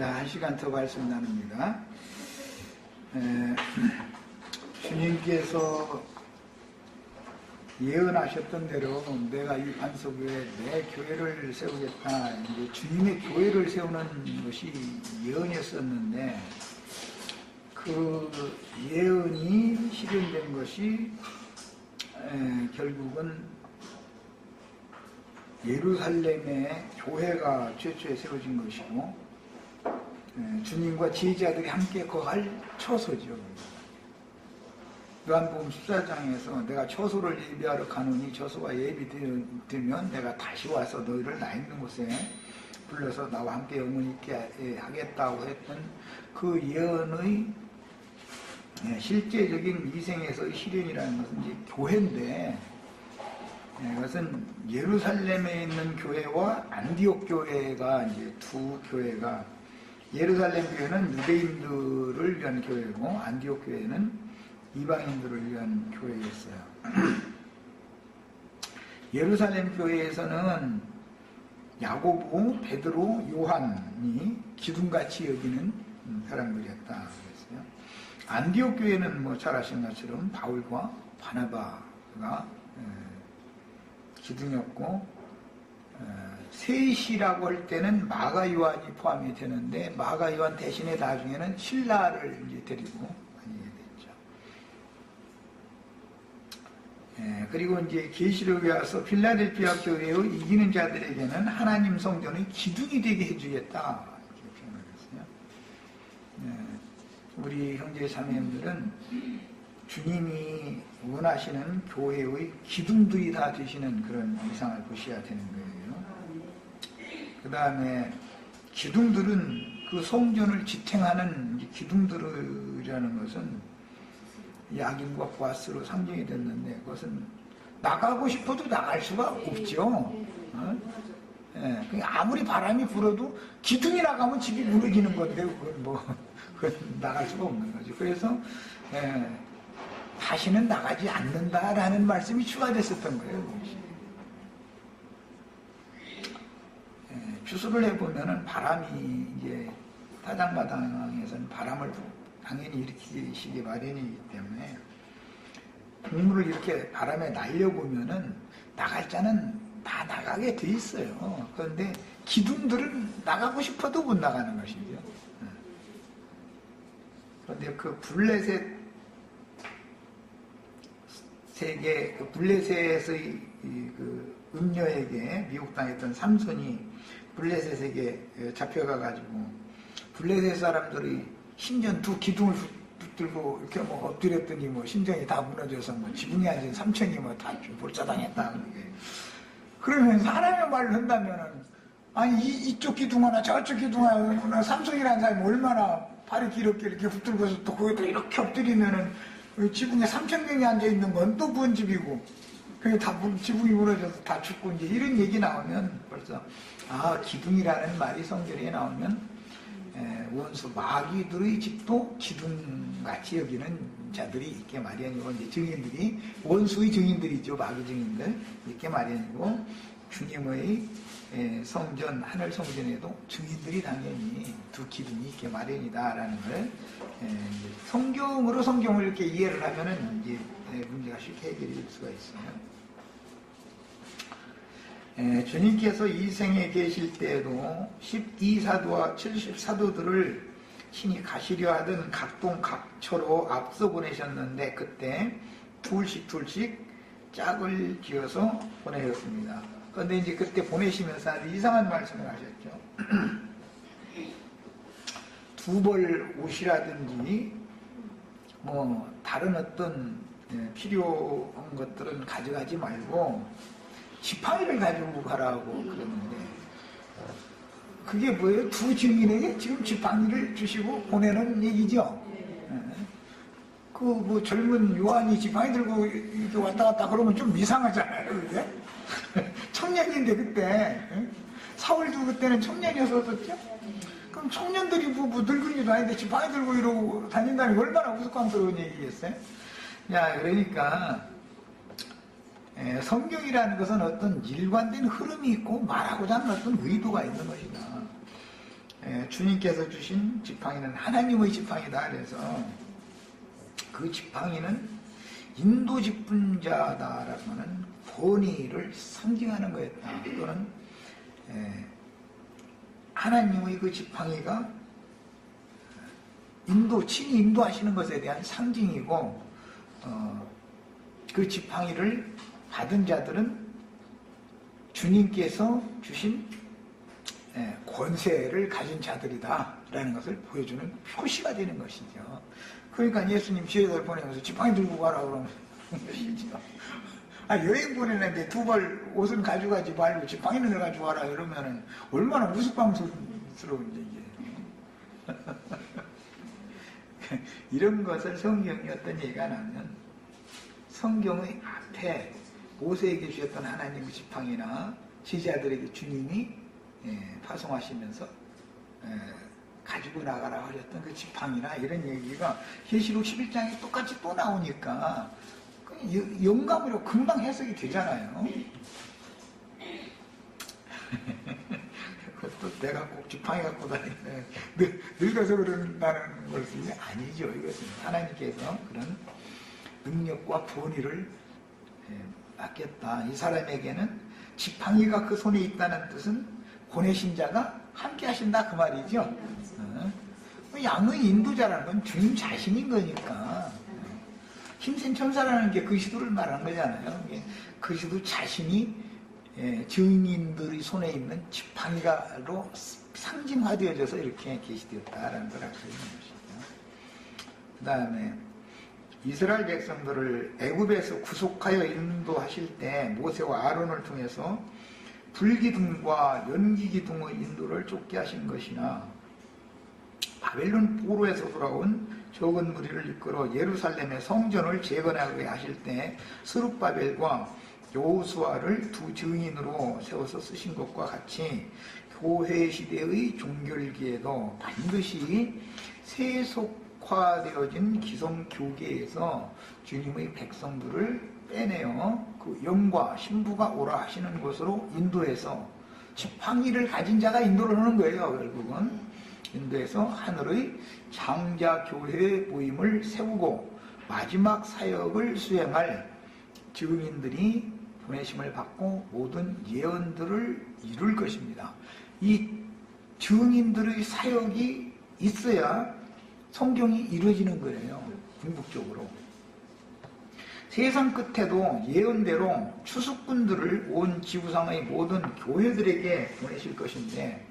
자, 1시간 더 말씀 나눕니다. 주님께서 예언하셨던 대로 내가 이 반석 위에 내 교회를 세우겠다. 이제 주님의 교회를 세우는 것이 예언이었었는데 그 예언이 실현된 것이 결국은 예루살렘의 교회가 최초에 세워진 것이고 주님과 제자들이 함께 거할 처소죠. 요한복음 14장에서 내가 처소를 예비하러 가노니 처소가 예비되면 내가 다시 와서 너희를 나 있는 곳에 불러서 나와 함께 영원히 있게 하겠다고 했던 그 예언의 실제적인 이생에서의 실현이라는 것은 이제 교회인데, 그것은 예루살렘에 있는 교회와 안디옥 교회가 이제 두 교회가, 예루살렘 교회는 유대인들을 위한 교회고 안디옥 교회는 이방인들을 위한 교회였어요. 예루살렘 교회에서는 야고보, 베드로, 요한이 기둥같이 여기는 사람들이었다 그랬어요. 안디옥 교회는 뭐 잘 아시는 것처럼 바울과 바나바가 기둥이었고, 셋이라고 할 때는 마가 요한이 포함이 되는데 마가 요한 대신에 나중에는 신라를 이제 데리고 다니게 됐죠. 그리고 이제 계시록에 와서 필라델피아 교회의 이기는 자들에게는 하나님 성전의 기둥이 되게 해주겠다 이렇게 표현을 했어요. 우리 형제 자매님들은 주님이 원하시는 교회의 기둥들이 다 되시는 그런 이상을 보셔야 되는 거예요. 그 다음에 기둥들은 그 성전을 지탱하는 기둥들이라는 것은 야긴과 보아스로 상징이 됐는데 그것은 나가고 싶어도 나갈 수가 없죠. 아무리 바람이 불어도 기둥이 나가면 집이 무너지는 건데 그건 나갈 수가 없는 거죠. 그래서 다시는 나가지 않는다라는 말씀이 추가됐었던 거예요. 추수를 해보면은 바람이 이제 타작마당에서는 바람을 당연히 일으키시기 마련이기 때문에 곡물을 이렇게 바람에 날려보면은 나갈 자는 다 나가게 돼 있어요. 그런데 기둥들은 나가고 싶어도 못 나가는 것이죠. 그런데 그 블레셋 세계, 그 블레셋의 그 음녀에게 미혹당했던 삼손이 블레셋에게 잡혀가가지고 블레셋 사람들이 심지어 두 기둥을 붙들고 이렇게 뭐 엎드렸더니 뭐 심장이 다 무너져서 뭐 지붕에 앉은 삼천이 뭐 다 몰자당했다. 그러면서 하나님의 말을 한다면은 아니 이쪽 기둥 하나 저쪽 기둥 하나 삼손이라는 사람이 얼마나 발이 길었게 이렇게 붙들고서 또 거기다 이렇게 엎드리면은 지붕에 3,000명이 앉아있는 건 또 뭔 집이고 그게 다 지붕이 무너져서 다 죽고 이제 이런 얘기 나오면 벌써 기둥이라는 말이 성경에 나오면 원수 마귀들의 집도 기둥같이 여기는 자들이 있게 마련이고 이제 증인들이 원수의 증인들이죠. 마귀 증인들 있게 마련이고 주님의 성전 하늘 성전에도 증인들이 당연히 두 기둥이 있게 마련이다라는 걸 성경으로 성경을 이렇게 이해를 하면은 이제 문제가 쉽게 해결이 될 수가 있어요. 주님께서 이 생에 계실 때에도 12사도와 70사도들을 신이 가시려 하던 각동 각처로 앞서 보내셨는데 그때 둘씩 짝을 지어서 보내셨습니다. 그런데 이제 그때 보내시면서 아주 이상한 말씀을 하셨죠. 두 벌 옷이라든지 뭐 다른 어떤 필요한 것들은 가져가지 말고 지팡이를 가지고 가라고 그랬는데 그게 뭐예요? 두 증인에게 지금 지팡이를 주시고 보내는 얘기죠. 그 뭐 젊은 요한이 지팡이 들고 이렇게 왔다 갔다 그러면 좀 이상하잖아요. 그게? 청년인데 그때 사울도 그때는 청년이었었죠. 그럼 청년들이 뭐 늙은이도 아닌데 지팡이 들고 이러고 다닌다는 게 얼마나 우스꽝스러운 얘기겠어요? 야, 그러니까 성경이라는 것은 어떤 일관된 흐름이 있고 말하고자 하는 어떤 의도가 있는 것이다. 주님께서 주신 지팡이는 하나님의 지팡이다. 그래서 그 지팡이는 인도 직분자다라고 하는 권위를 상징하는 거였다. 또는 하나님의 그 지팡이가 친히 인도하시는 것에 대한 상징이고, 그 지팡이를 받은 자들은 주님께서 주신 권세를 가진 자들이다 라는 것을 보여주는 표시가 되는 것이죠. 그러니까 예수님 지혜자를 보내면서 지팡이 들고 가라 그러면 것이죠. 여행 보내는데 두 벌 옷은 가져가지 말고 지팡이는 가지고 가라 이러면은 얼마나 우스꽝스러운지 이게. 이런 것을 성경이 어떤 얘기가 나면, 성경의 앞에 모세에게 주셨던 하나님의 지팡이나 제자들에게 주님이 파송하시면서 가지고 나가라 하셨던 그 지팡이나 이런 얘기가 계시록 11장에 똑같이 또 나오니까 영감으로 금방 해석이 되잖아요. 그것도 내가 꼭 지팡이 갖고 다니는 늙어서 그런다는 것이 아니죠. 이것은 하나님께서 그런 능력과 권위를 맡겼다. 이 사람에게는 지팡이가 그 손에 있다는 뜻은 보내신 자가 함께 하신다 그 말이죠. 양의 인도자라는 건 주님 자신인 거니까. 힘센 천사라는 게 그리스도를 말하는 거잖아요. 그리스도 자신이 증인들의 손에 있는 지팡이가로 상징화되어져서 이렇게 계시되었다라는 걸 알 수 있는 것이죠. 그 다음에 이스라엘 백성들을 애굽에서 구속하여 인도하실 때 모세와 아론을 통해서 불기둥과 연기기둥의 인도를 쫓게 하신 것이나, 바벨론 포로에서 돌아온 적은 무리를 이끌어 예루살렘의 성전을 재건하게 하실 때 스룹바벨과 여호수아를 두 증인으로 세워서 쓰신 것과 같이 교회 시대의 종결기에도 반드시 세속화되어진 기성교계에서 주님의 백성들을 빼내어 그 영과 신부가 오라 하시는 곳으로 인도해서, 지팡이를 가진 자가 인도를 하는 거예요. 결국은 인도에서 하늘의 장자교회 모임을 세우고 마지막 사역을 수행할 증인들이 보내심을 받고 모든 예언들을 이룰 것입니다. 이 증인들의 사역이 있어야 성경이 이루어지는 거예요. 궁극적으로. 세상 끝에도 예언대로 추수꾼들을 온 지구상의 모든 교회들에게 보내실 것인데,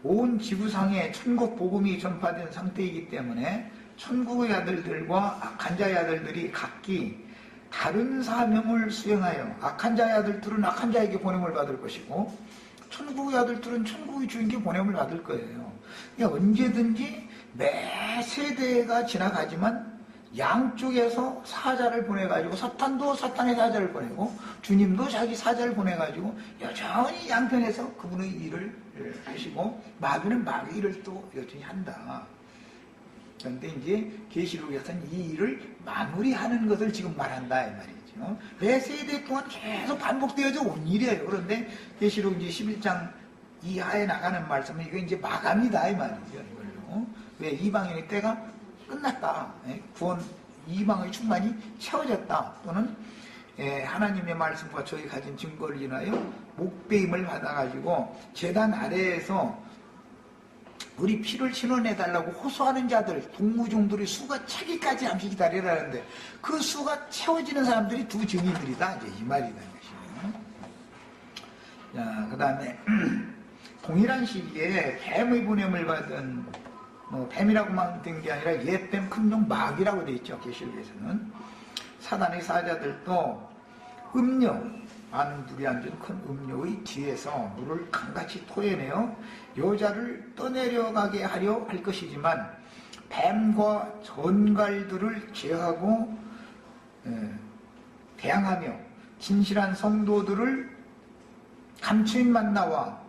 온 지구상에 천국 복음이 전파된 상태이기 때문에 천국의 아들들과 악한 자의 아들들이 각기 다른 사명을 수행하여, 악한 자의 아들들은 악한 자에게 보냄을 받을 것이고 천국의 아들들은 천국의 주인께 보냄을 받을 거예요. 그러니까 언제든지 매 세대가 지나가지만 양쪽에서 사자를 보내가지고, 사탄도 사탄의 사자를 보내고 주님도 자기 사자를 보내가지고 여전히 양편에서 그분의 일을 하시고, 마귀는 마귀 일을 또 여전히 한다. 그런데 이제 계시록에서는 이 일을 마무리하는 것을 지금 말한다 이 말이죠. 매 세대 동안 계속 반복되어져 온 일이에요. 그런데 계시록 이제 11장 이하에 나가는 말씀은 이거 이제 마감이다 이 말이죠. 이걸로. 왜? 이방인의 때가 끝났다. 구원, 이방의 충만이 채워졌다. 또는 하나님의 말씀과 저희 가진 증거를 인하여 목배임을 받아가지고 제단 아래에서 우리 피를 신원해달라고 호소하는 자들, 동무종들의 수가 차기까지 잠시 기다리라는데 그 수가 채워지는 사람들이 두 증인들이다. 이제 이 말이다. 자, 그 다음에 동일한 시기에 뱀의 보냄을 받은, 뱀이라고만 된 게 아니라 옛뱀 큰종 마귀라고 되어 있죠. 계시록에서는. 사단의 사자들도 음료, 많은 물이 앉은 큰 음료의 뒤에서 물을 강같이 토해내어 여자를 떠내려가게 하려 할 것이지만, 뱀과 전갈들을 제하고 대항하며 진실한 성도들을 감추인 만나와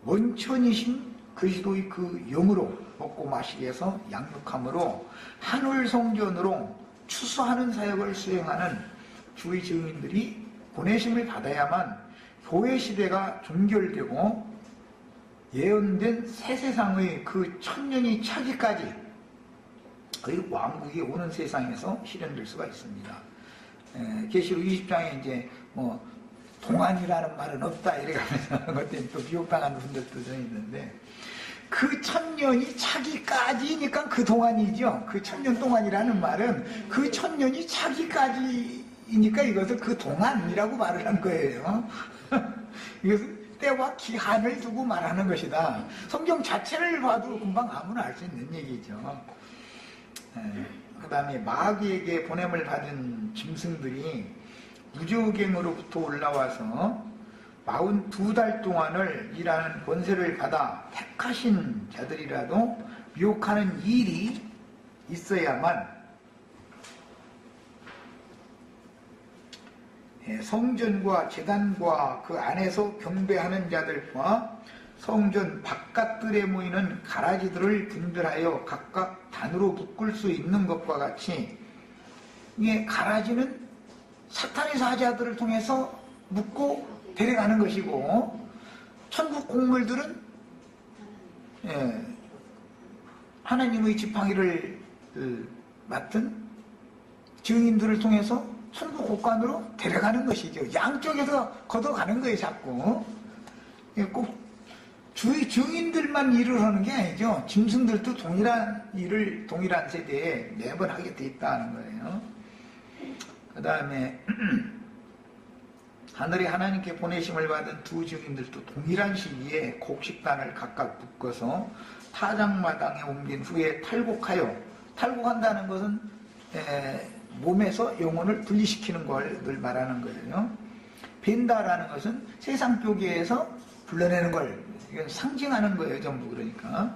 원천이신 그리스도의 그 영으로 먹고 마시게 해서 양육함으로 하늘 성전으로 추수하는 사역을 수행하는 주의 증인들이 보내심을 받아야만 교회 시대가 종결되고 예언된 새 세상의 그 천년이 차기까지 거의 왕국이 오는 세상에서 실현될 수가 있습니다. 계시록 20장에 이제 뭐 동안이라는 말은 없다 이래가면서 그때 또 미혹당하는 분들도 좀 있는데, 그 천년이 차기까지니까 그 동안이죠. 그 천년 동안이라는 말은 그 천년이 차기까지니까 이것을 그 동안이라고 말을 한 거예요. 이것은 때와 기한을 두고 말하는 것이다. 성경 자체를 봐도 금방 아무나 알 수 있는 얘기죠. 그 다음에 마귀에게 보냄을 받은 짐승들이 무저갱으로부터 올라와서 42달 동안을 일하는 권세를 받아 택하신 자들이라도 미혹하는 일이 있어야만 성전과 제단과 그 안에서 경배하는 자들과 성전 바깥들에 모이는 가라지들을 분별하여 각각 단으로 묶을 수 있는 것과 같이, 이게 가라지는 사탄의 사자들을 통해서 묶고 데려가는 것이고, 천국 공물들은 하나님의 지팡이를 맡은 증인들을 통해서 천국 곳간으로 데려가는 것이죠. 양쪽에서 걷어가는 거예요, 자꾸. 꼭 주의 증인들만 일을 하는 게 아니죠. 짐승들도 동일한 일을 동일한 세대에 매번 하게 돼 있다는 거예요. 그 다음에 하늘에 하나님께 보내심을 받은 두 증인들도 동일한 시기에 곡식단을 각각 묶어서 타작마당에 옮긴 후에 탈곡한다는 것은 몸에서 영혼을 분리시키는 걸 늘 말하는 거예요. 벤다라는 것은 세상 교계에서 불러내는 걸 이건 상징하는 거예요, 전부. 그러니까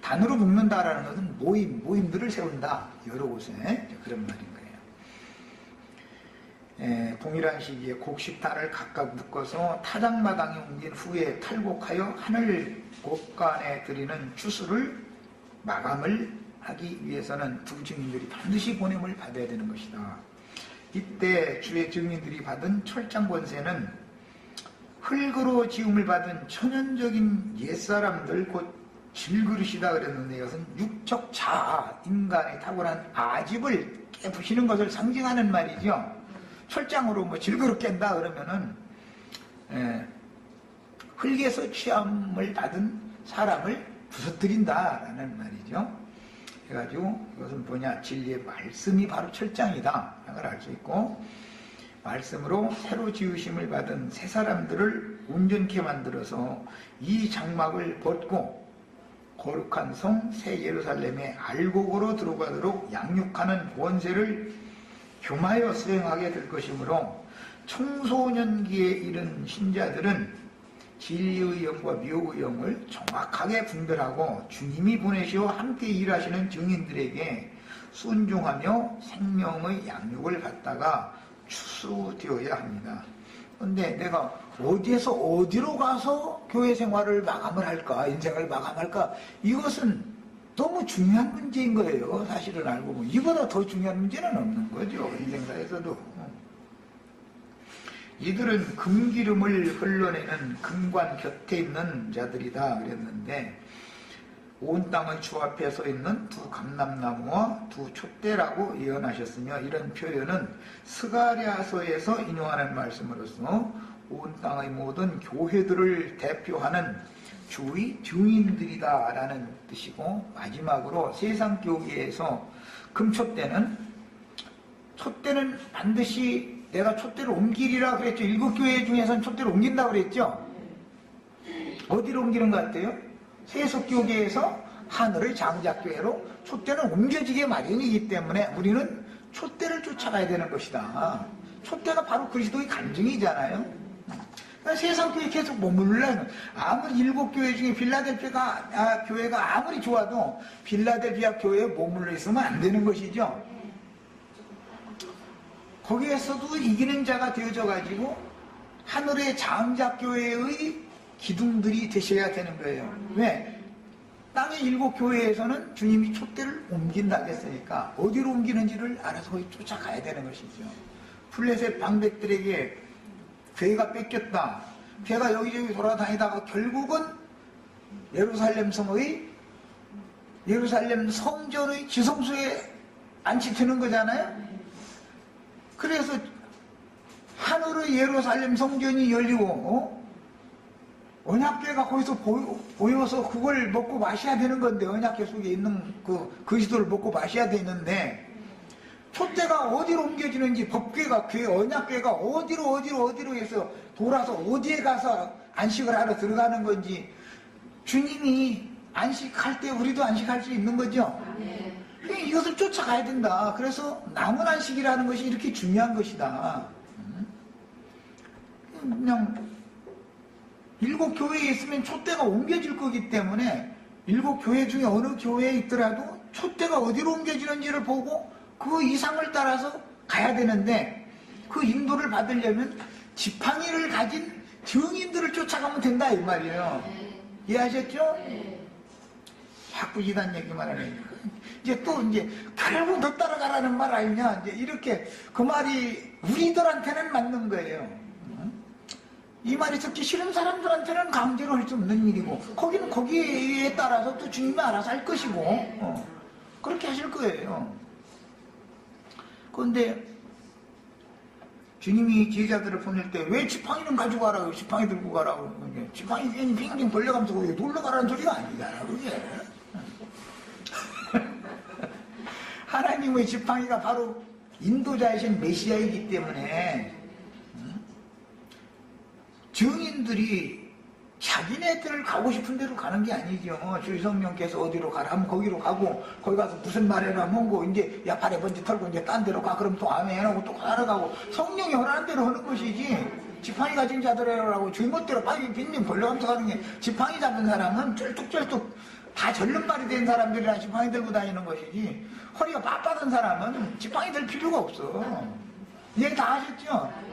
단으로 묶는다라는 것은 모임들을 세운다, 여러 곳에. 그런 말인 거예요. 동일한 시기에 곡식단을 각각 묶어서 타작마당에 옮긴 후에 탈곡하여 하늘 곳간에 드리는 추수를 마감을 하기 위해서는 두 증인들이 반드시 보냄을 받아야 되는 것이다. 이때 주의 증인들이 받은 철장 권세는 흙으로 지음을 받은 천연적인 옛사람들, 곧 질그릇이다 그랬는데, 이것은 육적 자아, 인간의 탁월한 아집을 깨부시는 것을 상징하는 말이죠. 철장으로 뭐 질그릇 깬다 그러면은 흙에서 취함을 받은 사람을 부서뜨린다라는 말이죠. 그래가지고 이것은 뭐냐, 진리의 말씀이 바로 철장이다 걸 알 수 있고, 말씀으로 새로 지으심을 받은 새 사람들을 온전케 만들어서 이 장막을 벗고 거룩한 성 새 예루살렘의 알곡으로 들어가도록 양육하는 권세를 겸하여 수행하게 될 것이므로, 청소년기에 이른 신자들은 진리의 영과 미혹의 영을 정확하게 분별하고 주님이 보내시어 함께 일하시는 증인들에게 순종하며 생명의 양육을 받다가 추수되어야 합니다. 그런데 내가 어디에서 어디로 가서 교회 생활을 마감을 할까, 인생을 마감할까, 이것은 너무 중요한 문제인 거예요. 사실은 알고 보면 이보다 더 중요한 문제는 없는 거죠, 인생사에서도. 이들은 금기름을 흘러내는 금관 곁에 있는 자들이다 그랬는데, 온 땅의 주 앞에 서 있는 두 감람나무와 두 촛대라고 예언하셨으며, 이런 표현은 스가랴서에서 인용하는 말씀으로서 온 땅의 모든 교회들을 대표하는 주의 증인들이다 라는 뜻이고, 마지막으로 세상 교계에서 금촛대는 반드시 내가 촛대를 옮기리라 그랬죠. 7교회 중에서는 촛대를 옮긴다고 그랬죠. 어디로 옮기는 것 같아요? 세속교계에서 하늘의 장작교회로 촛대는 옮겨지게 마련이기 때문에 우리는 촛대를 쫓아가야 되는 것이다. 촛대가 바로 그리스도의 간증이잖아요. 그러니까 세상교회 계속 머물러는, 아무리 7교회 중에 빌라델피아 교회가 아무리 좋아도 빌라델피아 교회에 머물러 있으면 안 되는 것이죠. 거기에서도 이기는 자가 되어져 가지고 하늘의 장작교회의 기둥들이 되셔야 되는 거예요. 왜? 땅의 7교회에서는 주님이 촛대를 옮긴다고 했으니까 어디로 옮기는지를 알아서 거기 쫓아가야 되는 것이죠. 블레셋 방백들에게 괴가 뺏겼다. 괴가 여기저기 돌아다니다가 결국은 예루살렘 성전의 지성소에 안치트는 거잖아요. 그래서 하늘의 예루살렘 성전이 열리고 언약궤가 거기서 보여서 그걸 먹고 마셔야 되는 건데, 언약궤 속에 있는 그 그리스도를 먹고 마셔야 되는데, 촛대가 어디로 옮겨지는지, 법궤가, 언약궤가 어디로 해서 돌아서 어디에 가서 안식을 하러 들어가는 건지, 주님이 안식할 때 우리도 안식할 수 있는 거죠. 이것을 쫓아가야 된다. 그래서 남은 안식이라는 것이 이렇게 중요한 것이다. 그냥 7교회에 있으면 촛대가 옮겨질 거기 때문에 7교회 중에 어느 교회에 있더라도 촛대가 어디로 옮겨지는지를 보고 그 이상을 따라서 가야 되는데, 그 인도를 받으려면 지팡이를 가진 증인들을 쫓아가면 된다 이 말이에요. 이해하셨죠? 자꾸 이단 얘기만 하네. 이제 결국 너 따라가라는 말 아니냐. 이제 이렇게 그 말이 우리들한테는 맞는 거예요. 이 말이 듣기 싫은 사람들한테는 강제로 할 수 없는 일이고, 거기는 거기에 따라서 또 주님이 알아서 할 것이고, 그렇게 하실 거예요. 그런데 주님이 제자들을 보낼 때 왜 지팡이는 가지고 가라고, 지팡이 들고 가라고, 지팡이 괜히 빙빙 돌려가면서 놀러 가라는 소리가 아니잖아, 그게. 하나님의 지팡이가 바로 인도자이신 메시아이기 때문에 증인들이 자기네들 가고 싶은 대로 가는 게 아니죠. 주의 성령께서 어디로 가라 하면 거기로 가고, 거기 가서 무슨 말해라 하면 이제 야팔에 번지 털고 이제 딴 데로 가. 그럼 또 아멘 하고 또 따라가고, 성령이 허락한 대로 하는 것이지, 지팡이 가진 자들이라고 주의 멋대로 빨리 빙빙 벌려가면서 가는 게, 지팡이 잡은 사람은 쩔뚝쩔뚝 다 절름발이 된 사람들이랑 지팡이 들고 다니는 것이지, 허리가 빳빳한 사람은 지팡이 들 필요가 없어. 이해 다 하셨죠?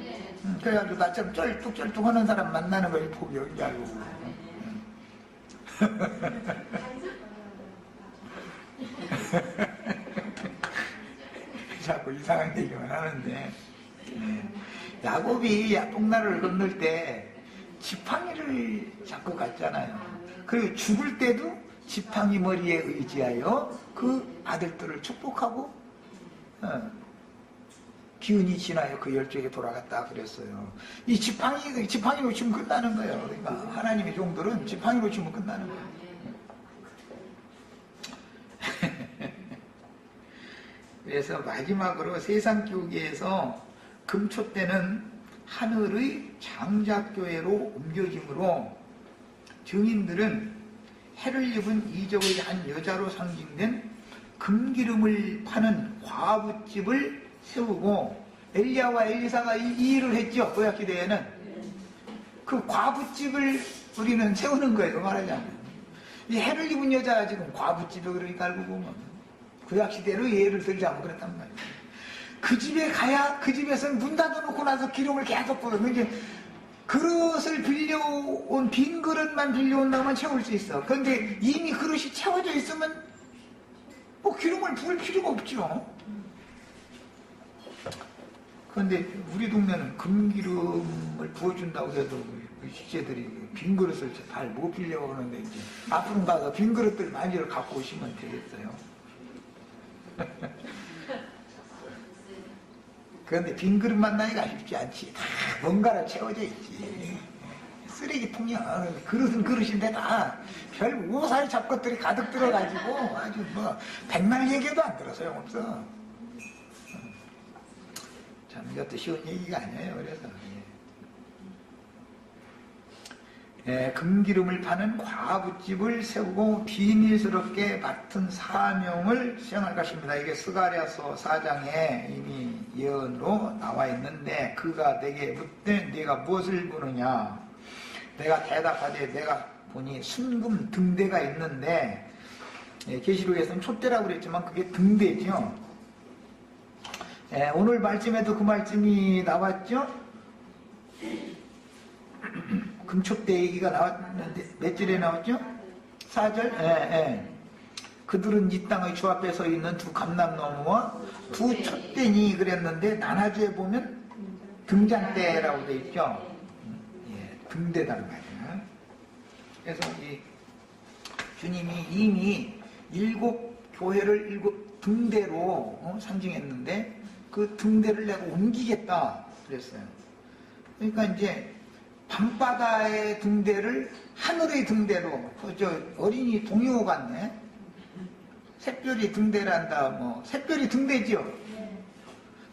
그래가지고 나처럼 쩔뚝쩔뚝 하는 사람 만나는 것이 복이 여기 알고. 자꾸 이상한 얘기만 하는데, 야곱이 뽕나루를 건널 때 지팡이를 잡고 갔잖아요. 그리고 죽을 때도 지팡이 머리에 의지하여 그 아들들을 축복하고 기운이 지나요. 그 열조에게 돌아갔다 그랬어요. 이 지팡이 놓치면 끝나는 거예요. 그러니까 하나님의 종들은 지팡이 놓치면 끝나는 거예요. 그래서 마지막으로 세상 교계에서 금초 때는 하늘의 장작교회로 옮겨짐으로 증인들은 해를 입은 이적의 한 여자로 상징된 금기름을 파는 과부집을 세우고, 엘리야와 엘리사가 이 일을 했죠. 구약시대에는. 그 과부집을 우리는 세우는 거예요. 말하자면 이 해를 입은 여자가 지금 과부집에 그러니까 알고 보면 구약시대로 예를 들자면 그랬단 말이에요. 그 집에 가야 그 집에서는 문 닫아놓고 나서 기름을 계속 부어요. 이제 그릇을 빌려온, 빈 그릇만 빌려온다면 채울 수 있어. 그런데 이미 그릇이 채워져 있으면 뭐 기름을 부을 필요가 없죠. 그런데 우리 동네는 금기름을 부어준다고 해도 그 시제들이 빈 그릇을 잘 못 빌려오는데, 이제 앞으로 가서 빈 그릇들 많이를 갖고 오시면 되겠어요. 그런데 빈 그릇 만나기가 쉽지 않지. 다 뭔가로 채워져 있지. 쓰레기통이야. 그릇은 그릇인데 다 별 오사리 잡것들이 가득 들어가지고 아주 뭐 백날 얘기해도 안 들어 소용없어. 참 이것도 쉬운 얘기가 아니에요. 그래서 금기름을 파는 과부집을 세우고 비밀스럽게 맡은 사명을 수행할 것입니다. 이게 스가랴서 4장에 이미 예언으로 나와 있는데, 그가 내게 묻되 네가 무엇을 보느냐. 내가 대답하되 내가 보니 순금 등대가 있는데, 계시록에서는 촛대라고 그랬지만 그게 등대죠. 오늘 말씀에도 그 말씀이 나왔죠. 금촛대 얘기가 나왔는데 몇 절에 나왔죠? 4절? 그들은 이 땅의 주 앞에 서 있는 두 감람나무와 두 촛대니 그랬는데, 나나주에 보면 등잔대라고 되어 있죠. 등대단 말이야. 그래서 이 주님이 이미 7교회를 7등대로 상징했는데 그 등대를 내가 옮기겠다 그랬어요. 그러니까 이제 밤바다의 등대를 하늘의 등대로, 저 어린이 동요 같네. 샛별이 등대란다, 뭐 샛별이 등대죠.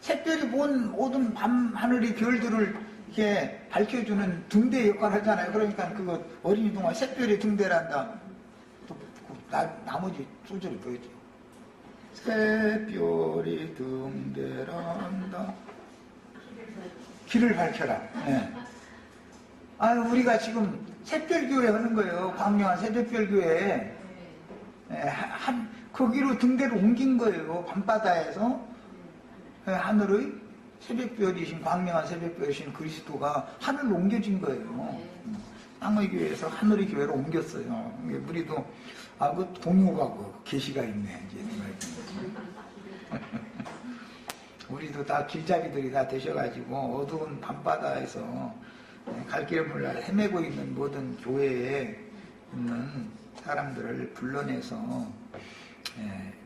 샛별이 모든 밤 하늘의 별들을 이렇게 밝혀주는 등대 역할을 하잖아요. 그러니까 그거 어린이 동화 샛별이 등대란다. 또 나머지 소절이 보이죠. 샛별이 등대란다. 길을 밝혀라. 네. 우리가 지금 샛별교회 하는 거예요. 광명한 새벽별교회. 거기로 등대를 옮긴 거예요. 밤바다에서. 하늘의 새벽별이신, 광명한 새벽별이신 그리스도가 하늘로 옮겨진 거예요. 땅의 교회에서 하늘의 교회로 옮겼어요. 우리도, 그 동요가 계시가 있네. 이제. 우리도 다 길잡이들이 다 되셔가지고 어두운 밤바다에서 갈 길을 몰라 헤매고 있는 모든 교회에 있는 사람들을 불러내서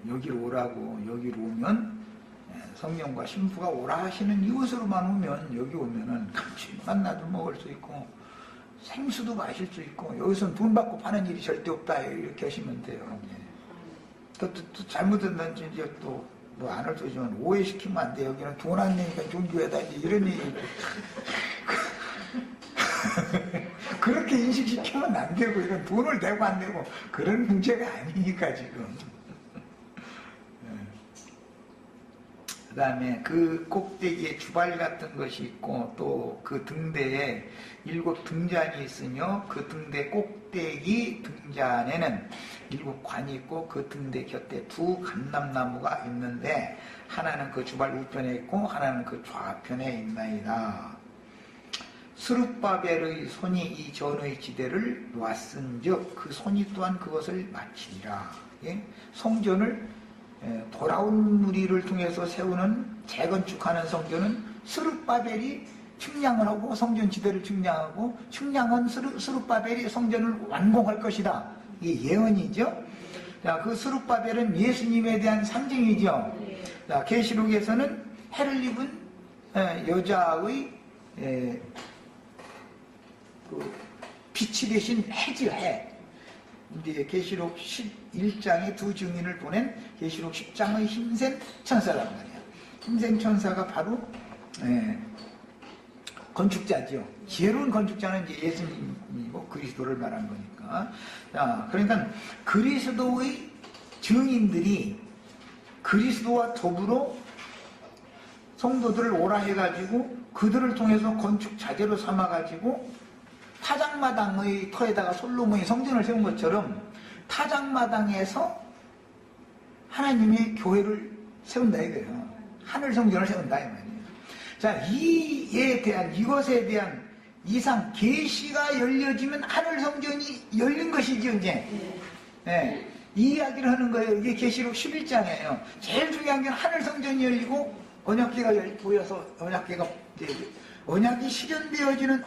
여기로 오라고, 여기로 오면 성령과 신부가 오라 하시는 이곳으로만 오면, 여기 오면은 감칠맛 나도 먹을 수 있고 생수도 마실 수 있고 여기서는 돈 받고 파는 일이 절대 없다, 이렇게 하시면 돼요. 또 잘못된 이제 또 뭐 안 할 소지만 오해시키면 안 돼. 여기는 돈 안 내니까 종교에다 이제 이런 얘기. 그렇게 인식시키면 안 되고, 이건 돈을 내고 안 내고 그런 문제가 아니니까 지금. 그 다음에 그 꼭대기에 주발 같은 것이 있고, 또 그 등대에 7등잔이 있으며 그 등대 꼭대기 등잔에는 7관이 있고 그 등대 곁에 2 감람나무가 있는데 하나는 그 주발 우편에 있고 하나는 그 좌편에 있나이다. 스룹바벨의 손이 이 전의 지대를 놓았은즉 그 손이 또한 그것을 마치리라. 성전을 돌아온 무리를 통해서 세우는, 재건축하는 성전은 스룹바벨이 측량을 하고 성전 지대를 측량하고, 측량한 스룹바벨이 성전을 완공할 것이다. 이게 예언이죠. 자, 그 스룹바벨은 예수님에 대한 상징이죠. 자, 계시록에서는 해를 입은 여자의 그 빛이 되신 해죠, 해. 이제 계시록 11장에 2 증인을 보낸 계시록 10장의 힘센 천사란 말이야. 힘센 천사가 바로 건축자죠. 지혜로운 건축자는 이제 예수님이고 그리스도를 말한 거니까. 자, 그러니까 그리스도의 증인들이 그리스도와 더불어 성도들을 오라 해가지고 그들을 통해서 건축 자재로 삼아가지고 타작마당의 터에다가 솔로몬이 성전을 세운 것처럼 타작마당에서 하나님의 교회를 세운다 이거예요. 하늘 성전을 세운다 이 말이에요. 자, 이것에 대한 이상 계시가 열려지면 하늘 성전이 열린 것이죠, 이제. 네. 이 이야기를 하는 거예요. 이게 계시록 11장이에요. 제일 중요한 게 하늘 성전이 열리고 언약궤가 보여서 언약이 실현되어지는,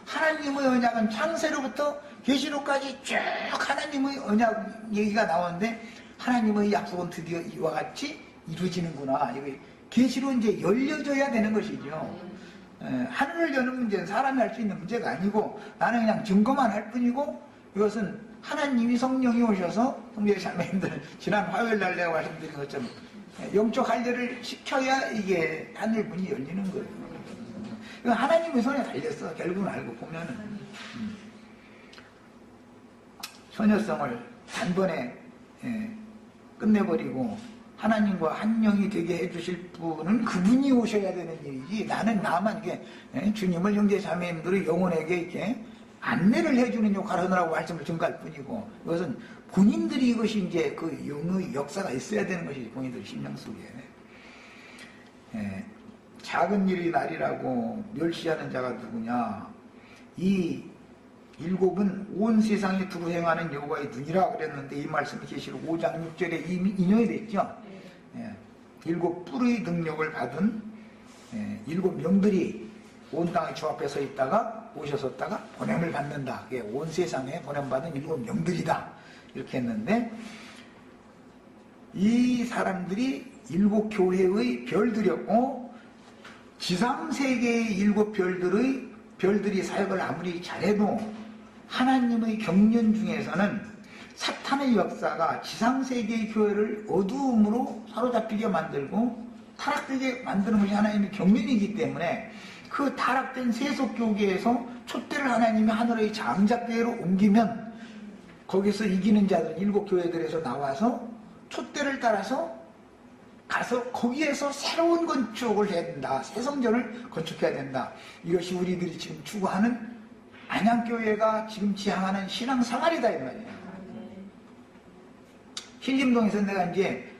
하나님의 언약은 창세로부터 계시록까지 쭉 하나님의 언약 얘기가 나오는데 하나님의 약속은 드디어 이와 같이 이루어지는구나. 계시로 이제 열려져야 되는 것이죠. 하늘을 여는 문제는 사람이 할 수 있는 문제가 아니고 나는 그냥 증거만 할 뿐이고, 이것은 하나님이 성령이 오셔서 성령의 자매님들 지난 화요일날 내가 말씀드린 것처럼 영적 할례를 시켜야 이게 하늘 문이 열리는 거예요. 이건 하나님의 손에 달렸어. 결국은 알고 보면은 소녀성을 단번에 끝내버리고 하나님과 한 영이 되게 해주실 분은 그분이 오셔야 되는 일이지, 나만 이게 주님을 형제 자매님들의 영혼에게 이렇게 안내를 해주는 역할을 하느라고 말씀을 증가할 뿐이고, 이것은 본인들이 이것이 이제 그 영의 역사가 있어야 되는 것이지, 본인들 심령 속에. 작은 일이 날이라고 멸시하는 자가 누구냐? 이 7은 온 세상에 두루 행하는 여호와의 눈이라 그랬는데 이 말씀이 계시록 5장 6절에 이미 인용이 됐죠. 7 뿔의 능력을 받은 7 명들이 온 땅에 주 앞에 서 있다가 오셨었다가 보냄을 받는다. 온 세상에 보냄받은 7 명들이다. 이렇게 했는데, 이 사람들이 7교회의 별들이었고, 지상세계의 7별들이 사역을 아무리 잘해도 하나님의 경륜 중에서는 사탄의 역사가 지상세계의 교회를 어두움으로 사로잡히게 만들고 타락되게 만드는 것이 하나님의 경륜이기 때문에, 그 타락된 세속교계에서 촛대를 하나님이 하늘의 장작대로 옮기면 거기서 이기는 자들 7교회들에서 나와서 촛대를 따라서 가서 거기에서 새로운 건축을 해야 된다. 새 성전을 건축해야 된다. 이것이 우리들이 지금 추구하는 안양교회가 지금 지향하는 신앙생활이다 이 말이에요. 신림동에서 내가 이제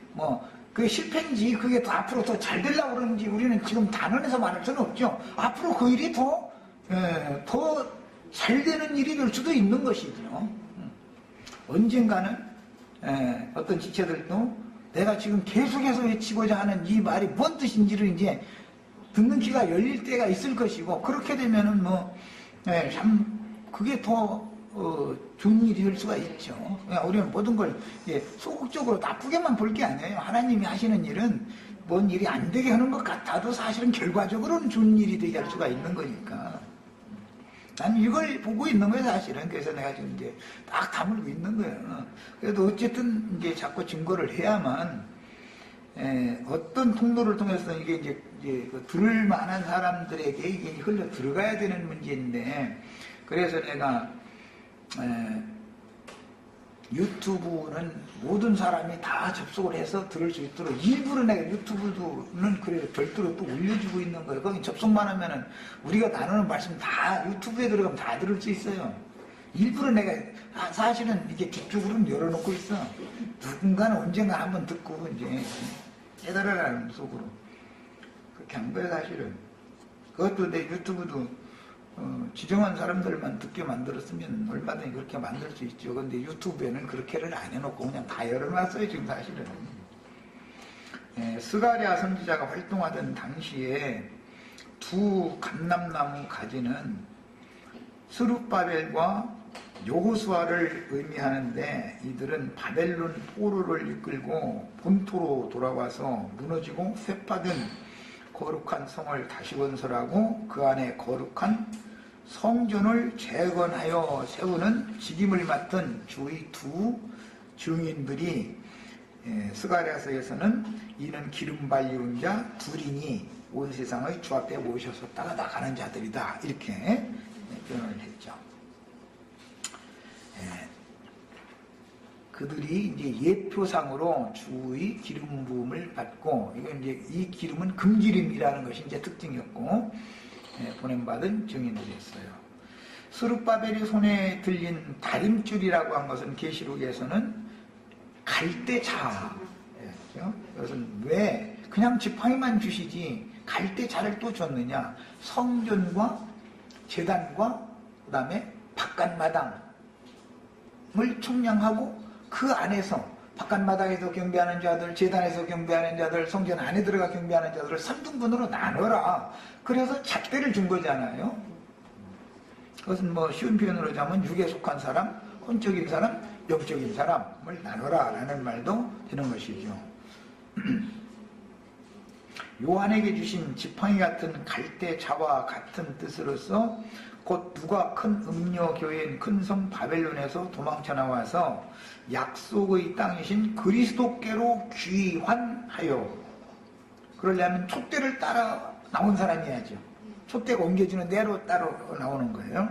그 실패인지 그게 더 앞으로 더 잘 되려고 그러는지 우리는 지금 단언해서 말할 수는 없죠. 앞으로 그 일이 더 잘 되는 일이 될 수도 있는 것이죠. 언젠가는 어떤 지체들도 내가 지금 계속해서 외치고자 하는 이 말이 뭔 뜻인지를 이제 듣는 귀가 열릴 때가 있을 것이고, 그렇게 되면은 참 그게 더 좋은 일이 될 수가 있죠. 우리는 모든 걸 소극적으로 나쁘게만 볼 게 아니에요. 하나님이 하시는 일은 뭔 일이 안 되게 하는 것 같아도 사실은 결과적으로는 좋은 일이 되게 할 수가 있는 거니까. 난 이걸 보고 있는 거예요, 사실은. 그래서 내가 지금 이제 딱 다물고 있는 거예요. 그래도 어쨌든 이제 자꾸 증거를 해야만, 어떤 통로를 통해서 이게 이제 들을 만한 사람들에게 이게 흘러 들어가야 되는 문제인데, 그래서 내가 유튜브는 모든 사람이 다 접속을 해서 들을 수 있도록 일부러 내가 유튜브는 그래 별도로 또 올려주고 있는 거예요. 거기 접속만 하면은 우리가 나누는 말씀 다 유튜브에 들어가면 다 들을 수 있어요. 일부러 내가 사실은 이게 뒤쪽으로는 열어놓고 있어. 누군가는 언젠가 한번 듣고 이제 깨달으라는 속으로 그렇게 한 거예요, 사실은. 그것도 내 유튜브도 지정한 사람들만 듣게 만들었으면 얼마든지 그렇게 만들 수 있죠. 근데 유튜브에는 그렇게를 안 해놓고 그냥 다 열어놨어요, 지금 사실은. 스가랴 선지자가 활동하던 당시에 두 감람나무 가지는 스룹바벨과 여호수아를 의미하는데, 이들은 바벨론 포로를 이끌고 본토로 돌아와서 무너지고 쇠파된 거룩한 성을 다시 건설하고 그 안에 거룩한 성전을 재건하여 세우는 직임을 맡은 주의 두 증인들이, 스가랴서에서는 이는 기름 발리운 자 둘이니 온 세상의 주 앞에 모셔섰다가 나가는 자들이다, 이렇게 표현을 했죠. 그들이 이제 예표상으로 주의 기름 부음을 받고, 이건 이제 이 기름은 금기름이라는 것이 이제 특징이었고, 보냄받은 증인들이었어요. 스룹바벨이 손에 들린 다림줄이라고 한 것은 계시록에서는 갈대자였죠. 그것은 왜 그냥 지팡이만 주시지 갈대자를 또 줬느냐? 성전과 제단과 그 다음에 바깥마당을 청량하고 그 안에서 바깥마당에서 경배하는 자들, 제단에서 경배하는 자들, 성전 안에 들어가 경배하는 자들을 3등분으로 나눠라. 그래서 잣대를 준 거잖아요. 그것은 쉬운 표현으로 하자면 육에 속한 사람, 혼적인 사람, 영적인 사람을 나눠라 라는 말도 되는 것이죠. 요한에게 주신 지팡이 같은 갈대자와 같은 뜻으로서 곧 누가 큰 음녀교회인 큰 성 바벨론에서 도망쳐 나와서 약속의 땅이신 그리스도께로 귀환하여, 그러려면 촛대를 따라 나온 사람이야죠. 촛대가 옮겨지는 대로 따로 나오는 거예요.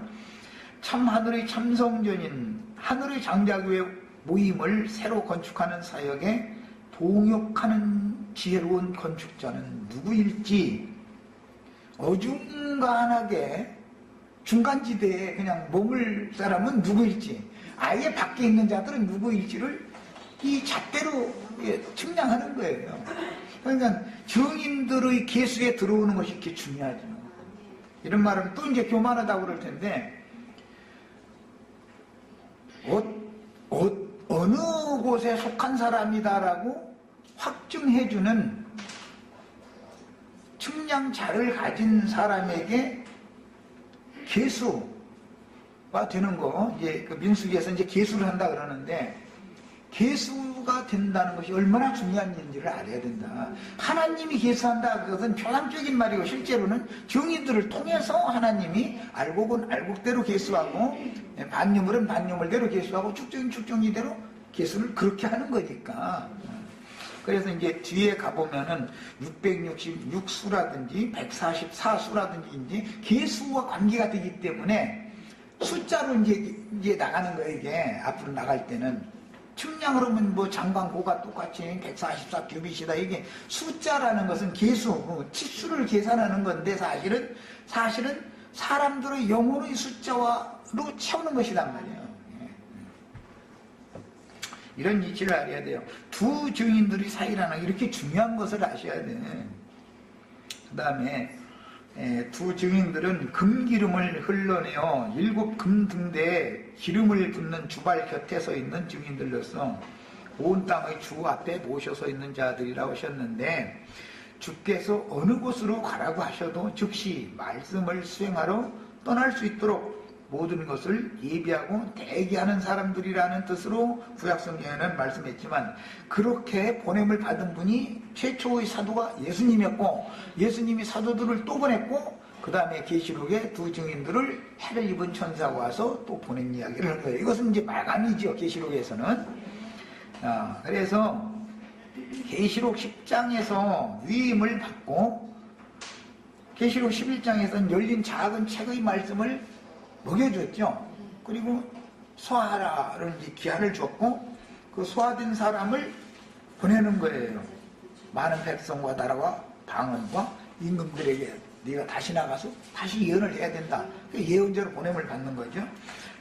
참 하늘의 참성전인 하늘의 장자교회 모임을 새로 건축하는 사역에 동역하는 지혜로운 건축자는 누구일지, 어중간하게 중간지대에 그냥 머물 사람은 누구일지, 아예 밖에 있는 자들은 누구일지를 이 잣대로 측량하는 거예요. 그러니까 증인들의 계수에 들어오는 것이 이렇게 중요하죠. 이런 말은 또 이제 교만하다고 그럴 텐데, 어느 곳에 속한 사람이다라고 확증해주는 측량자를 가진 사람에게 계수가 되는 거, 이제 그 민수기에서 이제 계수를 한다 그러는데, 계수가 된다는 것이 얼마나 중요한 일인지를 알아야 된다. 하나님이 계수한다. 그것은 표상적인 말이고 실제로는 증인들을 통해서 하나님이 알곡은 알곡대로 계수하고 반유물은 반유물대로 계수하고 축적인 축적이대로 계수를 그렇게 하는 거니까. 그래서 이제 뒤에 가보면은 666수라든지 144수라든지 계수와 관계가 되기 때문에 숫자로 이제 나가는 거예요. 이게 앞으로 나갈 때는. 측량으로 보면 뭐 장광고가 똑같이 144 규빗이다. 이게 숫자라는 것은 계수, 치수를 계산하는 건데 사실은 사람들의 영혼의 숫자로 채우는 것이란 말이에요. 이런 이치를 알아야 돼요. 두 증인들의 사이라는 이렇게 중요한 것을 아셔야 돼. 그 다음에 두 증인들은 금기름을 흘러내어 7 금등대에 기름을 붓는 주발 곁에 서 있는 증인들로서 온 땅의 주 앞에 모셔서 있는 자들이라고 하셨는데, 주께서 어느 곳으로 가라고 하셔도 즉시 말씀을 수행하러 떠날 수 있도록 모든 것을 예비하고 대기하는 사람들이라는 뜻으로 구약성경에는 말씀했지만, 그렇게 보냄을 받은 분이 최초의 사도가 예수님이었고, 예수님이 사도들을 또 보냈고, 그 다음에 계시록에 두 증인들을 해를 입은 천사가 와서 또 보낸 이야기를 하는 거예요. 이것은 이제 마감이죠. 계시록에서는. 그래서 계시록 10장에서 위임을 받고 계시록 11장에서는 열린 작은 책의 말씀을 먹여줬죠. 그리고 소화하라는 기한을 줬고, 그 소화된 사람을 보내는 거예요. 많은 백성과 나라와 방언과 임금들에게 네가 다시 나가서 다시 예언을 해야 된다. 예언자로 보냄을 받는 거죠.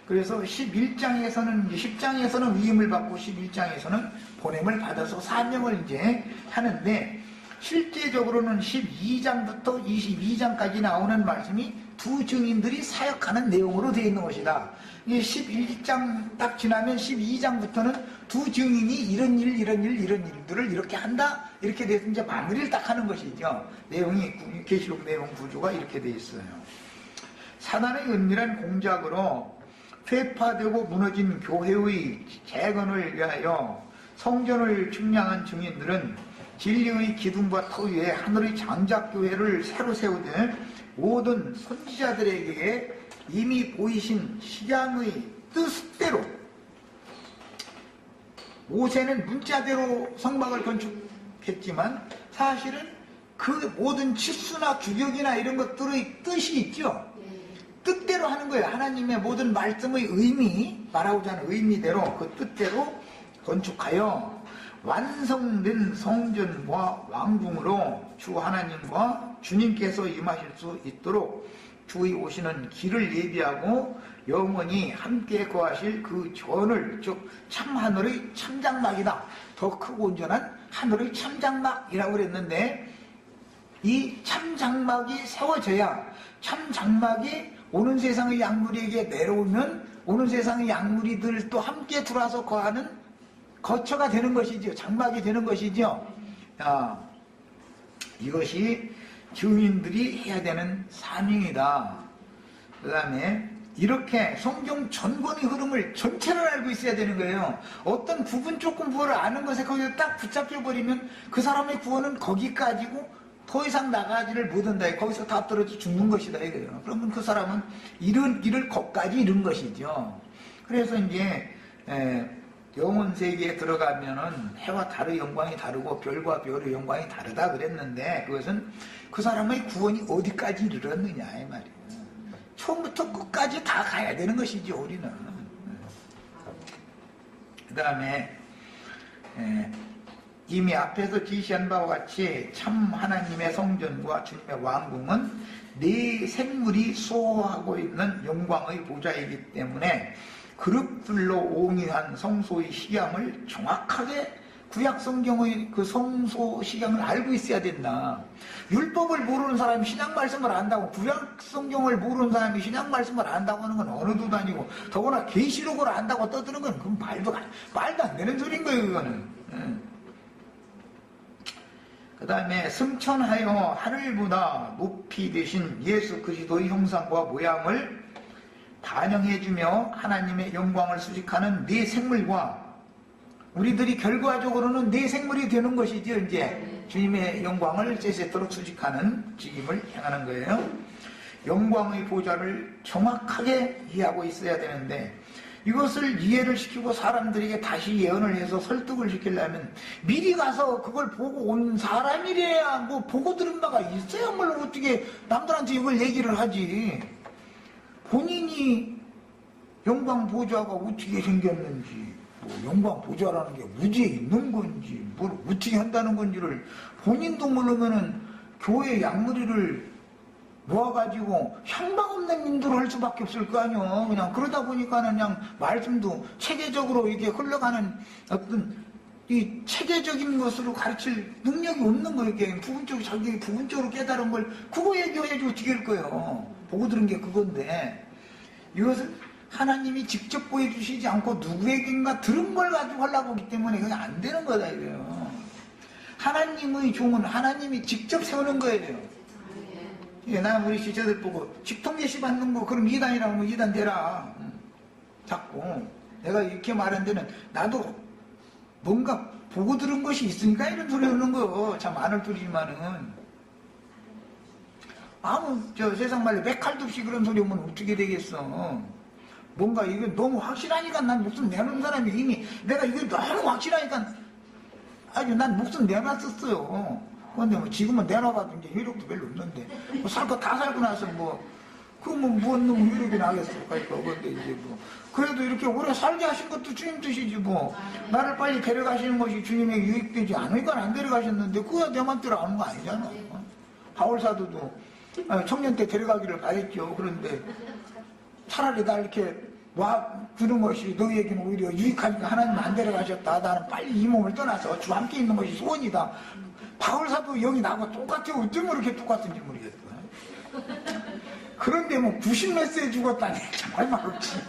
그래서 11장에서는 10장에서는 위임을 받고 11장에서는 보냄을 받아서 사명을 이제 하는데, 실제적으로는 12장부터 22장까지 나오는 말씀이 두 증인들이 사역하는 내용으로 되어 있는 것이다. 이게 11장 딱 지나면 12장부터는 두 증인이 이런 일들을 이렇게 한다. 이렇게 돼서 이제 마무리를 딱 하는 것이죠. 내용이, 계시록 내용 구조가 이렇게 되어 있어요. 사단의 은밀한 공작으로 회파되고 무너진 교회의 재건을 위하여 성전을 측량한 증인들은 진리의 기둥과 터 위에 하늘의 장작교회를 새로 세우되 모든 선지자들에게 이미 보이신 식양의 뜻대로, 모세는 문자대로 성막을 건축했지만 사실은 그 모든 치수나 규격이나 이런 것들의 뜻이 있죠. 뜻대로 하는 거예요. 하나님의 모든 말씀의 의미, 말하고자 하는 의미대로 그 뜻대로 건축하여 완성된 성전과 왕궁으로 주 하나님과 주님께서 임하실 수 있도록 주의 오시는 길을 예비하고 영원히 함께 거하실 그 전을, 즉 참하늘의 참장막이다. 더 크고 온전한 하늘의 참장막이라고 그랬는데, 이 참장막이 세워져야 참장막이 오는 세상의 약물이에게 내려오면 오는 세상의 약물이들도 함께 들어와서 거하는 거처가 되는 것이죠. 장막이 되는 것이죠. 이것이 증인들이 해야 되는 사명이다. 그 다음에 이렇게 성경 전권의 흐름을 전체를 알고 있어야 되는 거예요. 어떤 부분 조금 부분을 아는 것에 거기서 딱 붙잡혀버리면 그 사람의 구원은 거기까지고 더 이상 나가지를 못한다. 거기서 다 떨어져 죽는 것이다 이거예요. 그러면 그 사람은 이를 거기까지 이룬 것이죠. 그래서 이제 영혼 세계에 들어가면은 해와 달의 영광이 다르고 별과 별의 영광이 다르다 그랬는데, 그것은 그 사람의 구원이 어디까지 이르렀느냐 이 말이에요. 처음부터 끝까지 다 가야 되는 것이지 우리는. 그 다음에 이미 앞에서 지시한 바와 같이 참 하나님의 성전과 주님의 왕궁은 네 생물이 수호하고 있는 영광의 보좌이기 때문에 그룹들로 옹이한 성소의 식양을 정확하게 구약성경의 그 성소 식양을 알고 있어야 된다. 율법을 모르는 사람이 신약 말씀을 안다고, 구약성경을 모르는 사람이 신약 말씀을 안다고 하는 건 어느도 아니고, 더구나 계시록을 안다고 떠드는 건 그건 말도 안 되는 소리인 거예요. 그거는. 그 다음에 승천하여 하늘보다 높이 되신 예수 그리스도의 형상과 모양을 반영해주며 하나님의 영광을 수식하는 네 생물과 우리들이 결과적으로는 내 생물이 되는 것이죠. 이제 주님의 영광을 제세토록 수직하는 직임을 행하는 거예요. 영광의 보좌를 정확하게 이해하고 있어야 되는데, 이것을 이해를 시키고 사람들에게 다시 예언을 해서 설득을 시키려면 미리 가서 그걸 보고 온 사람이래야 뭐 보고 들은 바가 있어야 뭘 어떻게 남들한테 이걸 얘기를 하지. 본인이 영광 보좌가 어떻게 생겼는지, 뭐 영광 보좌라는 게 무지에 있는 건지, 뭘 어떻게 한다는 건지를 본인도 모르면은 교회 양무리를 모아가지고 향방 없는 인도를 할 수밖에 없을 거 아니요. 그냥 그러다 보니까는 그냥 말씀도 체계적으로 이게 흘러가는 어떤 이 체계적인 것으로 가르칠 능력이 없는 거예요. 이게 부분적으로 자기 부분적으로 깨달은 걸 그거 얘기해야지 어떻게 할 거예요. 보고 들은 게 그건데, 이것을 하나님이 직접 보여주시지 않고 누구에겐가 들은 걸 가지고 하려고 하기 때문에 그게 안 되는 거다 이거예요. 하나님의 종은 하나님이 직접 세우는 거예요. 예, 나 우리 지체들 보고 직통계시 받는 거 그럼 이단이라고 하면 이단 되라. 자꾸 내가 이렇게 말한 데는 나도 뭔가 보고 들은 것이 있으니까 이런 소리 하는 거. 참 안을 뚫리지만은 아무 저 세상 말로 맥칼도 없이 그런 소리 하면 어떻게 되겠어. 뭔가 이게 너무 확실하니까 난 목숨 내놓은 사람이 이미 내가 이게 너무 확실하니까 아주 난 목숨 내놨었어요. 근데 뭐 지금은 내놔봐도 이제 효력도 별로 없는데 뭐 살 거 다 살고 나서 뭐 무슨 놈 효력이 나겠어. 그러니까 근데 이제 뭐 그래도 이렇게 오래 살게 하신 것도 주님 뜻이지 뭐. 나를 빨리 데려가시는 것이 주님에게 유익되지 않으니까 안 데려가셨는데 그거야 내 맘대로 하는 거 아니잖아. 바울사도도 청년 때 데려가기를 바랬죠. 그런데 차라리 나 이렇게 와 주는 것이 너희에게는 오히려 유익하니까 하나님 안 데려가셨다. 나는 빨리 이 몸을 떠나서 주와 함께 있는 것이 소원이다. 바울사도 여기 나하고 똑같아요. 어쩜 그렇게 똑같은지 모르겠어. 그런데 뭐 90몇 세에 죽었다니 정말 말없지.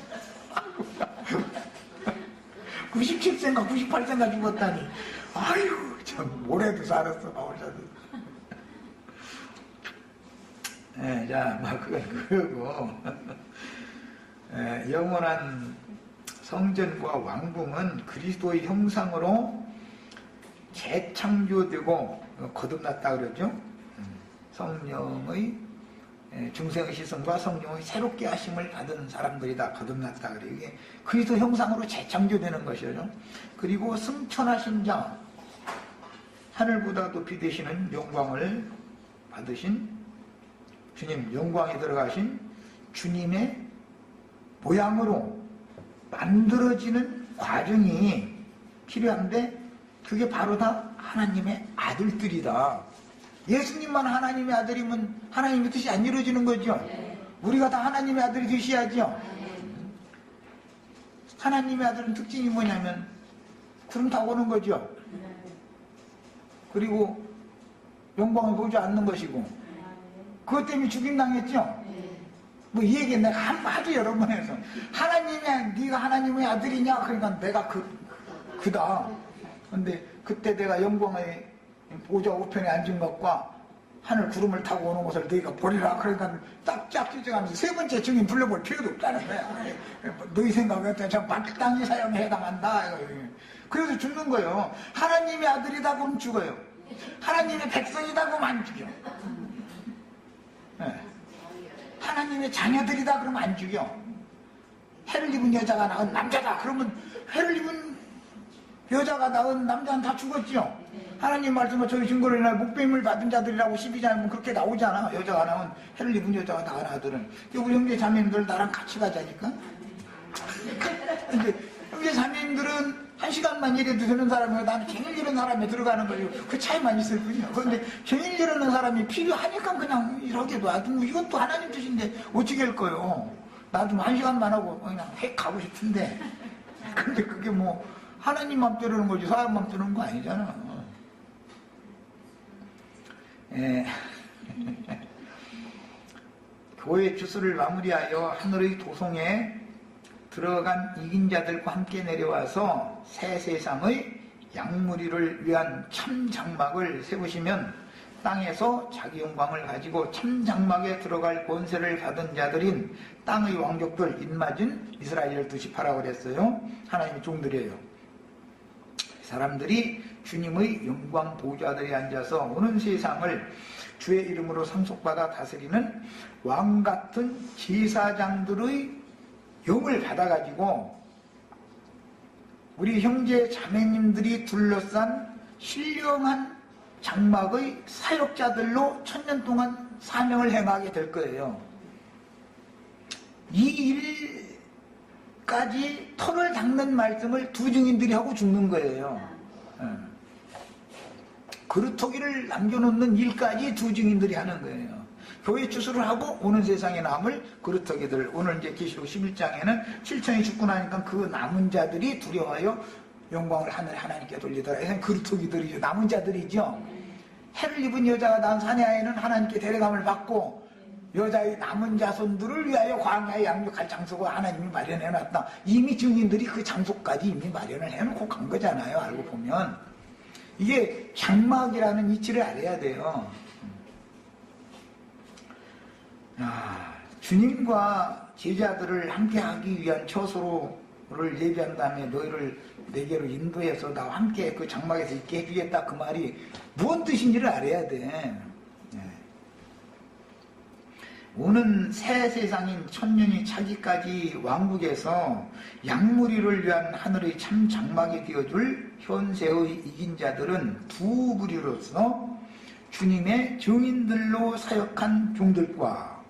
97세인가 98세인가 죽었다니. 아유 참 올해도 살았어 바울사도. 네, 자, 막 그거고 영원한 성전과 왕궁은 그리스도의 형상으로 재창조되고 거듭났다 그러죠. 성령의 중생의 시선과 성령의 새롭게 하심을 받은 사람들이다. 거듭났다 그래요. 이게 그리스도 형상으로 재창조되는 것이죠. 그리고 승천하신 자, 하늘보다 높이 되시는 영광을 받으신 주님, 영광에 들어가신 주님의 모양으로 만들어지는 과정이 필요한데 그게 바로 다 하나님의 아들들이다. 예수님만 하나님의 아들이면 하나님의 뜻이 안 이루어지는 거죠. 우리가 다 하나님의 아들이 되셔야죠. 하나님의 아들은 특징이 뭐냐면 구름 타고 오는 거죠. 그리고 영광을 보지 않는 것이고 그것 때문에 죽임당했죠. 뭐 이 얘기 내가 하도 여러 번 해서 하나님이야 네가 하나님의 아들이냐 그러니까 내가 그다. 근데 그때 내가 영광의 보좌 우편에 앉은 것과 하늘 구름을 타고 오는 것을 너희가 보리라 그러니까 짝짝 찢어가면서 세 번째 증인 불러볼 필요도 없다는 거야. 너희 생각에 저 마땅히 사형에 해당한다. 그래서 죽는 거예요. 하나님의 아들이다 그러면 죽어요. 하나님의 백성이다 그러면 안 죽여. 네. 하나님의 자녀들이다 그러면 안 죽여. 해를 입은 여자가 낳은 남자다 그러면 해를 입은 여자가 낳은 남자는 다 죽었죠. 하나님 말씀은 저희 증거로 인하여 목배임을 받은 자들이라고 12장에 그렇게 나오잖아. 여자가 낳은 해를 입은 여자가 낳은 아들은. 우리 형제 자매님들 나랑 같이 가자니까. 근데 형제 자매님들은 한 시간만 일해도 되는 사람이고 나는 갱일 이런 사람에 들어가는 거예요. 그 차이만 있을 뿐이야. 그런데 갱일 이러는 사람이 필요하니까 그냥 이렇게 놔두고 이건 또 하나님 뜻인데 어떻게 할 거예요. 나도 한 시간만 하고 그냥 획 가고 싶은데 근데 그게 뭐 하나님 맘대로는 거지 사람 맘대로는 거 아니잖아. 교회 주소를 마무리하여 하늘의 도성에 들어간 이긴 자들과 함께 내려와서 새 세상의 양무리를 위한 참 장막을 세우시면 땅에서 자기 영광을 가지고 참 장막에 들어갈 권세를 받은 자들인 땅의 왕족들, 입맞은 이스라엘 12지파라고 그랬어요. 하나님의 종들이에요. 사람들이 주님의 영광 보좌들에 앉아서 오는 세상을 주의 이름으로 상속받아 다스리는 왕같은 제사장들의 영을 받아가지고 우리 형제 자매님들이 둘러싼 신령한 장막의 사역자들로 천년 동안 사명을 행하게 될 거예요. 이 일까지 털을 닦는 말씀을 두 증인들이 하고 죽는 거예요. 그루터기를 남겨놓는 일까지 두 증인들이 하는 거예요. 교회 추수를 하고 오는 세상에 남을 그루터기들. 오늘 이제 계시록 11장에는 7천이 죽고 나니까 그 남은 자들이 두려워하여 영광을 하늘 하나님께 돌리더라. 그루터기들이죠. 남은 자들이죠. 해를 입은 여자가 낳은 사내아이는 하나님께 데려감을 받고 여자의 남은 자손들을 위하여 광야에 양육할 장소가 하나님이 마련해놨다. 이미 증인들이 그 장소까지 이미 마련을 해놓고 간 거잖아요. 알고 보면. 이게 장막이라는 이치를 알아야 돼요. 주님과 제자들을 함께하기 위한 처소를 예비한 다음에 너희를 내게로 인도해서 나와 함께 그 장막에서 있게 해주겠다. 그 말이 무슨 뜻인지를 알아야 돼. 오는 새 세상인 천년이 차기까지 왕국에서 양무리를 위한 하늘의 참 장막이 되어줄 현세의 이긴 자들은 두 부류로서 주님의 증인들로 사역한 종들과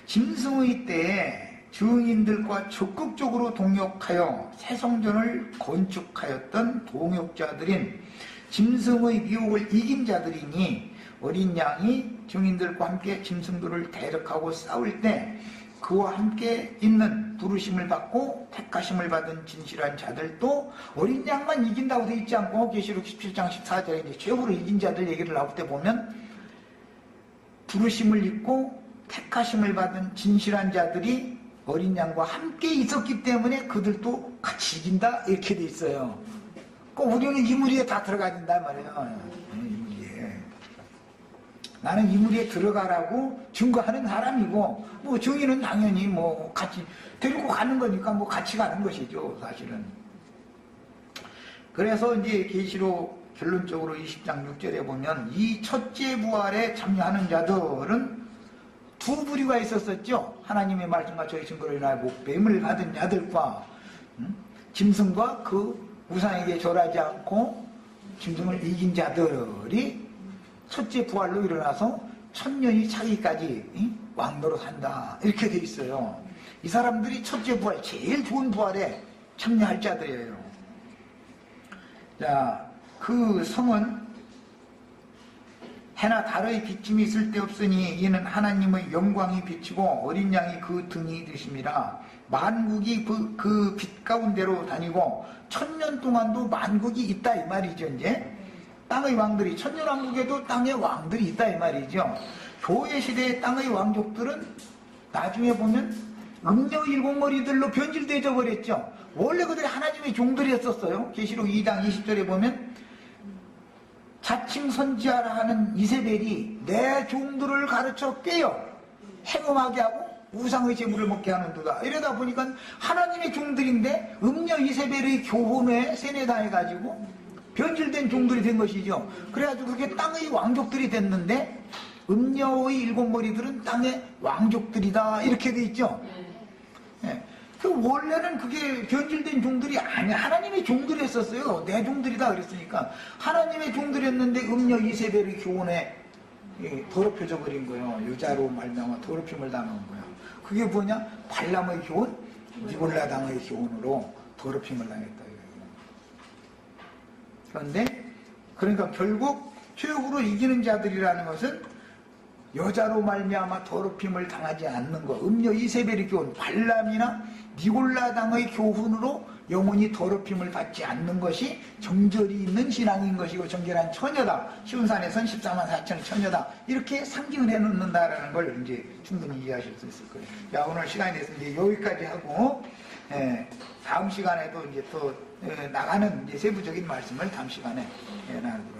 짐승의 때에 증인들과 적극적으로 동역하여 새 성전을 건축하였던 동역자들인 짐승의 미혹을 이긴 자들이니 어린 양이 증인들과 함께 짐승들을 대적하고 싸울 때 그와 함께 있는 부르심을 받고 택하심을 받은 진실한 자들도 어린 양만 이긴다고 되어 있지 않고 계시록 17장 14절에 이제 최후로 이긴 자들 얘기를 나올 때 보면 부르심을 입고 택하심을 받은 진실한 자들이 어린 양과 함께 있었기 때문에 그들도 같이 이긴다 이렇게 돼 있어요. 우리는 이 무리에 다 들어가야 된단 말이에요. 나는 이 무리에 들어가라고 증거하는 사람이고 뭐 증인은 당연히 뭐 같이 데리고 가는 거니까 뭐 같이 가는 것이죠. 사실은. 그래서 이제 계시록 결론적으로 20장 6절에 보면 이 첫째 부활에 참여하는 자들은 두 부류가 있었었죠. 하나님의 말씀과 저희 증거로 인하여 뱀을 받은 자들과 짐승과 그 우상에게 절하지 않고 짐승을 이긴 자들이 첫째 부활로 일어나서 천년이 차기까지 왕노로 산다 이렇게 돼 있어요. 이 사람들이 첫째 부활, 제일 좋은 부활에 참여할 자들이에요. 자, 그 성은 해나 달의 비침이 쓸데없으니 이는 하나님의 영광이 비치고 어린 양이 그 등이 되심이라. 만국이 그 빛 가운데로 다니고 천년 동안도 만국이 있다 이 말이죠. 이제 땅의 왕들이 천년왕국에도 땅의 왕들이 있다 이 말이죠. 교회 시대의 땅의 왕족들은 나중에 보면 음녀 일곱머리들로 변질되어 버렸죠. 원래 그들이 하나님의 종들이었었어요. 계시록 2장 20절에 보면 자칭 선지하라 하는 이세벨이 내 종들을 가르쳐 깨어 행음하게 하고 우상의 제물을 먹게 하는도다. 이러다 보니까 하나님의 종들인데 음녀 이세벨의 교훈에 세뇌당해가지고 변질된 종들이 된 것이죠. 그래가지고 그게 땅의 왕족들이 됐는데 음녀의 일곱머리들은 땅의 왕족들이다 이렇게 돼 있죠. 네. 그 원래는 그게 변질된 종들이 아니야. 하나님의 종들이 했었어요. 내 종들이다 그랬으니까 하나님의 종들이었는데 음녀 이세벨의 교훈에 더럽혀져 버린 거예요. 여자로 말미암아 더럽힘을 당한 거예요. 그게 뭐냐? 발람의 교훈, 니골라당의 교훈으로 더럽힘을 당했다. 그런데 그러니까 결국 최후로 이기는 자들이라는 것은 여자로 말미암아 더럽힘을 당하지 않는 것, 음녀 이세벨의 교훈, 발람이나 니골라당의 교훈으로 영원히 더럽힘을 받지 않는 것이 정절이 있는 신앙인 것이고 정결한 처녀다. 시온산에선 14만 4천의 처녀다. 이렇게 상징을 해놓는다라는 걸 이제 충분히 이해하실 수 있을 거예요. 자, 오늘 시간이 됐으니 이제 여기까지 하고 다음 시간에도 이제 또 나가는 이제 세부적인 말씀을 다음 시간에 나누도록